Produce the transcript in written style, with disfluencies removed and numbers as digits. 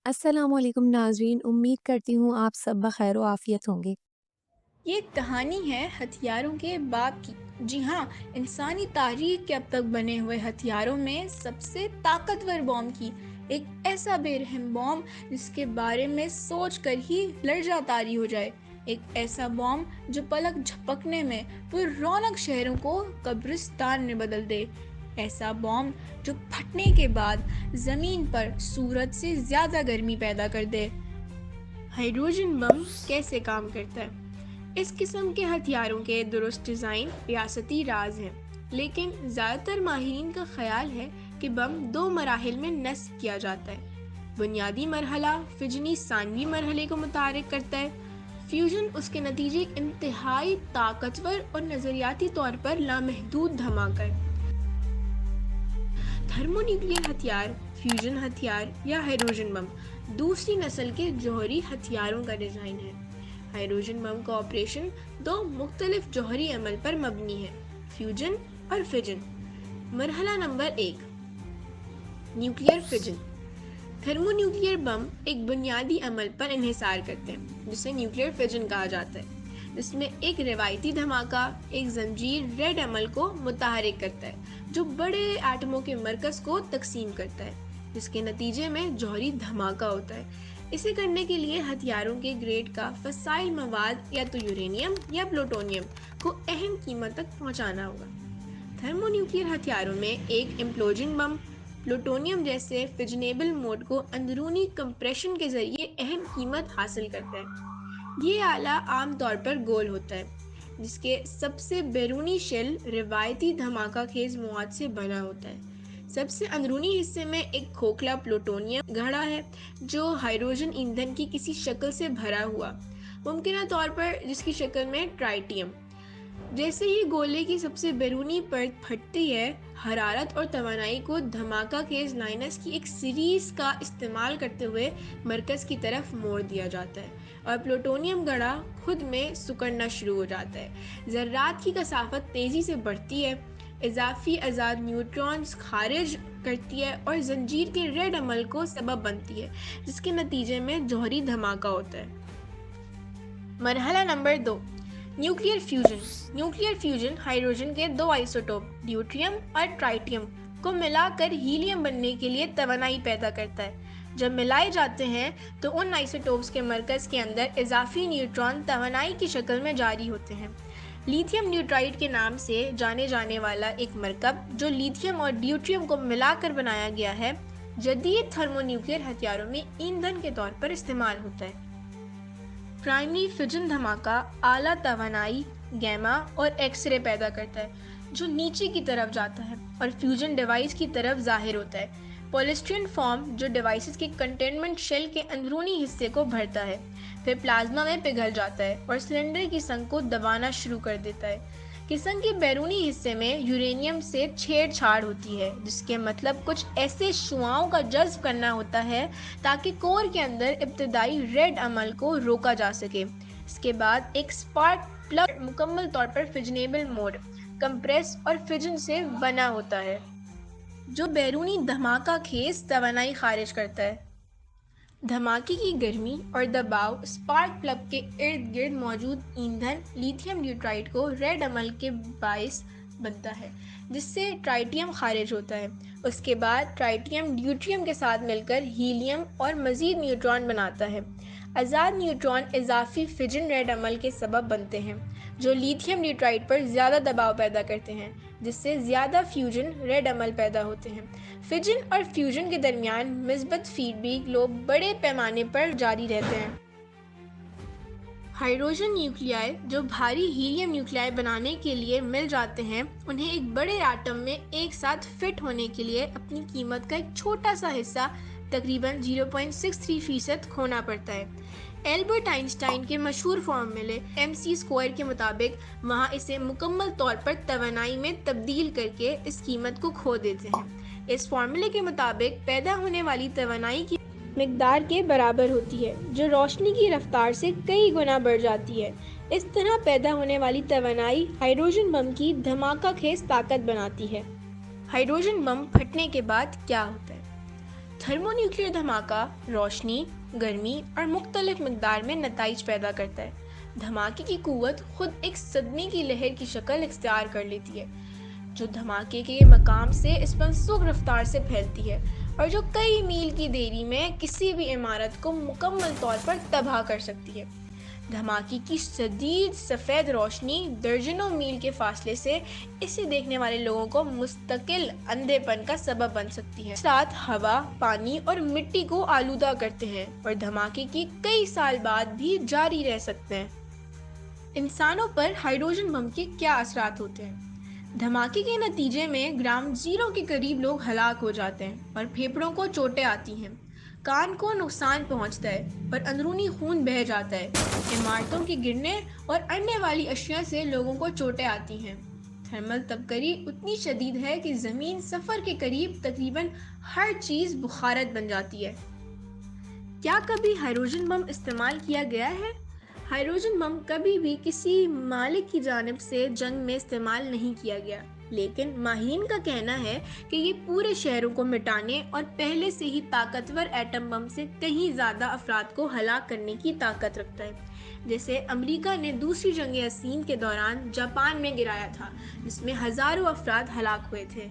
السلام علیکم ناظرین، امید کرتی ہوں آپ سب بخیر و عافیت ہوں گے۔ یہ ایک کہانی ہے ہتھیاروں کے باپ کی۔ جی ہاں، انسانی تاریخ کے اب تک بنے ہوئے ہتھیاروں میں سب سے طاقتور بوم کی۔ ایک ایسا بے رحم بوم جس کے بارے میں سوچ کر ہی لرزہ طاری ہو جائے۔ ایک ایسا بوم جو پلک جھپکنے میں پر رونق شہروں کو قبرستان میں بدل دے۔ ایسا بوم جو پھٹنے کے بعد زمین پر سورج سے زیادہ گرمی پیدا کر دے۔ ہائیڈروجن بم کیسے کام کرتا ہے؟ اس قسم کے ہتھیاروں کے درست ڈیزائن ریاستی راز ہیں، لیکن زیادہ تر ماہرین کا خیال ہے کہ بم دو مراحل میں نصب کیا جاتا ہے۔ بنیادی مرحلہ فجنی ثانوی مرحلے کو متحرک کرتا ہے۔ فیوژن اس کے نتیجے انتہائی طاقتور اور نظریاتی طور پر لامحدود دھماکہ ہے۔ تھرمو نیوکلیئر ہتھیار، فیوژن ہتھیار یا ہائیڈروجن بم دوسری نسل کے جوہری ہتھیاروں کا ڈیزائن ہے۔ ہائیڈروجن بم کا آپریشن دو مختلف جوہری عمل پر مبنی ہے: فیوژن اور فجن۔ مرحلہ نمبر 1، نیوکلیئر فجن۔ تھرمو نیوکلیئر بم ایک بنیادی عمل پر انحصار کرتے ہیں جسے نیوکلیئر فجن کہا جاتا ہے، جس میں ایک روایتی دھماکہ ایک زنجیر ریڈ عمل کو متحرک کرتا ہے جو بڑے ایٹموں کے مرکز کو تقسیم کرتا ہے، جس کے نتیجے میں جوہری دھماکہ ہوتا ہے۔ اسے کرنے کے لیے ہتھیاروں کے گریڈ کا فسائل مواد یا تو یورینیم یا پلوٹونیم کو اہم قیمت تک پہنچانا ہوگا۔ تھرمو نیوکلیئر ہتھیاروں میں ایک امپلوژن بم پلوٹونیم جیسے فجنیبل موڈ کو اندرونی کمپریشن کے ذریعے اہم قیمت حاصل کرتا ہے۔ یہ آلہ عام طور پر گول ہوتا ہے، جس کے سب سے بیرونی شیل روایتی دھماکہ خیز مواد سے بنا ہوتا ہے۔ سب سے اندرونی حصے میں ایک کھوکھلا پلوٹونیم گھڑا ہے جو ہائیڈروجن ایندھن کی کسی شکل سے بھرا ہوا، ممکنہ طور پر جس کی شکل میں ٹرائٹیم۔ جیسے ہی گولے کی سب سے بیرونی پرت پھٹتی ہے، حرارت اور توانائی کو دھماکہ خیز لائنز کی ایک سیریز کا استعمال کرتے ہوئے مرکز کی طرف موڑ دیا جاتا ہے اور پلوٹونیم گڑھا خود میں سکڑنا شروع ہو جاتا ہے۔ ذرات کی کثافت تیزی سے بڑھتی ہے، اضافی آزاد نیوٹرونز خارج کرتی ہے اور زنجیر کے ریڈ عمل کو سبب بنتی ہے، جس کے نتیجے میں جوہری دھماکہ ہوتا ہے۔ مرحلہ number 2، nuclear fusion. Nuclear fusion hydrogen کے دو آئسوٹوپ ڈیوٹریم اور ٹرائٹیم کو ملا کر ہیلیم بننے کے لیے توانائی پیدا کرتا ہے۔ جب ملائے جاتے ہیں تو ان آئسوٹوپس کے مرکز کے اندر اضافی نیوٹرون توانائی کی شکل میں جاری ہوتے ہیں۔ لیتھیم نیوٹرائڈ کے نام سے جانے جانے والا ایک مرکب جو لیتھیم اور ڈیوٹریم کو ملا کر بنایا گیا ہے، جدید تھرمو نیوکلیئر ہتھیاروں میں ایندھن کے طور پر استعمال ہوتا ہے۔ پرائمری فجن دھماکہ اعلیٰ توانائی گیما اور ایکس رے پیدا کرتا ہے جو نیچے کی طرف جاتا ہے اور فیوژن ڈیوائس کی طرف ظاہر ہوتا ہے۔ پولسٹرین فارم جو ڈیوائسز کے کنٹینمنٹ شیل کے اندرونی حصے کو بھرتا ہے، پھر پلازما میں پگھل جاتا ہے اور سلنڈر کی سنگ کو دبانا شروع کر دیتا ہے۔ کسنگ کے بیرونی حصے میں یورینیم سے چھیڑ چھاڑ ہوتی ہے، جس کے مطلب کچھ ایسے شعاؤں کا جذب کرنا ہوتا ہے تاکہ کور کے اندر ابتدائی ریڈ عمل کو روکا جا سکے۔ اس کے بعد ایک سپارک پلگ مکمل طور پر فجنیبل موڈ، کمپریس اور فجن سے بنا ہوتا ہے جو بیرونی دھماکہ خیز توانائی خارج کرتا ہے۔ دھماکے کی گرمی اور دباؤ سپارک پلگ کے ارد گرد موجود ایندھن لیتھیم نیوٹرائڈ کو ریڈ عمل کے باعث بنتا ہے، جس سے ٹرائٹیم خارج ہوتا ہے۔ اس کے بعد ٹرائٹیم ڈیوٹریم کے ساتھ مل کر ہیلیم اور مزید نیوٹران بناتا ہے۔ آزاد نیوٹران اضافی فجن ریڈ عمل کے سبب بنتے ہیں جو لیتھیم نیوٹرائڈ پر زیادہ دباؤ پیدا کرتے ہیں، جس سے زیادہ فیوژن ریڈ عمل پیدا ہوتے ہیں۔ فجن اور فیوژن کے درمیان مثبت فیڈ بیک لوب بڑے پیمانے پر جاری رہتے ہیں۔ ہائیڈروجن نیوکلیائی جو بھاری ہیلیم نیوکلیائی بنانے کے لیے مل جاتے ہیں، انہیں ایک بڑے ایٹم میں ایک ساتھ فٹ ہونے کے لیے اپنی قیمت کا ایک چھوٹا سا حصہ تقریباً 0.63% کھونا پڑتا ہے۔ البرٹ آئنسٹائن کے مشہور فارمولے mc² کے مطابق وہاں اسے مکمل طور پر توانائی میں تبدیل کر کے اس قیمت کو کھو دیتے ہیں۔ اس فارمولے کے مطابق پیدا ہونے والی توانائی کی مقدار کے برابر ہوتی ہے، جو روشنی کی رفتار سے کئی گنا بڑھ جاتی ہے۔ اس طرح پیدا ہونے والی توانائی ہائیڈروجن بم کی دھماکہ خیز طاقت بناتی ہے۔ ہائیڈروجن بم پھٹنے کے بعد کیا ہوتا ہے؟ تھرمو نیوکلیئر دھماکہ روشنی، گرمی اور مختلف مقدار میں نتائج پیدا کرتا ہے۔ دھماکے کی قوت خود ایک صدمے کی لہر کی شکل اختیار کر لیتی ہے، جو دھماکے کے مقام سے اس منسوخ رفتار سے پھیلتی ہے اور جو کئی میل کی دیری میں کسی بھی عمارت کو مکمل طور پر تباہ کر سکتی ہے۔ دھماکے کی شدید سفید روشنی درجنوں میل کے فاصلے سے اسے دیکھنے والے لوگوں کو مستقل اندھے پن کا سبب بن سکتی ہے۔ ساتھ ہوا، پانی اور مٹی کو آلودہ کرتے ہیں اور دھماکے کی کئی سال بعد بھی جاری رہ سکتے ہیں۔ انسانوں پر ہائیڈروجن بم کے کیا اثرات ہوتے ہیں؟ دھماکے کے نتیجے میں گراؤنڈ زیرو کے قریب لوگ ہلاک ہو جاتے ہیں اور پھیپھڑوں کو چوٹیں آتی ہیں، کان کو نقصان پہنچتا ہے اور اندرونی خون بہہ جاتا ہے۔ عمارتوں کے گرنے اور اڑنے والی اشیاء سے لوگوں کو چوٹیں آتی ہیں۔ تھرمل تبخری اتنی شدید ہے کہ زمین سفر کے قریب تقریباً ہر چیز بخارت بن جاتی ہے۔ کیا کبھی ہائیڈروجن بم استعمال کیا گیا ہے؟ ہائیڈروجن بم کبھی بھی کسی مالک کی جانب سے جنگ میں استعمال نہیں کیا گیا، لیکن ماہرین کا کہنا ہے کہ یہ پورے شہروں کو مٹانے اور پہلے سے ہی طاقتور ایٹم بم سے کہیں زیادہ افراد کو ہلاک کرنے کی طاقت رکھتا ہے، جیسے امریکہ نے دوسری جنگ عظیم کے دوران جاپان میں گرایا تھا، جس میں ہزاروں افراد ہلاک ہوئے تھے۔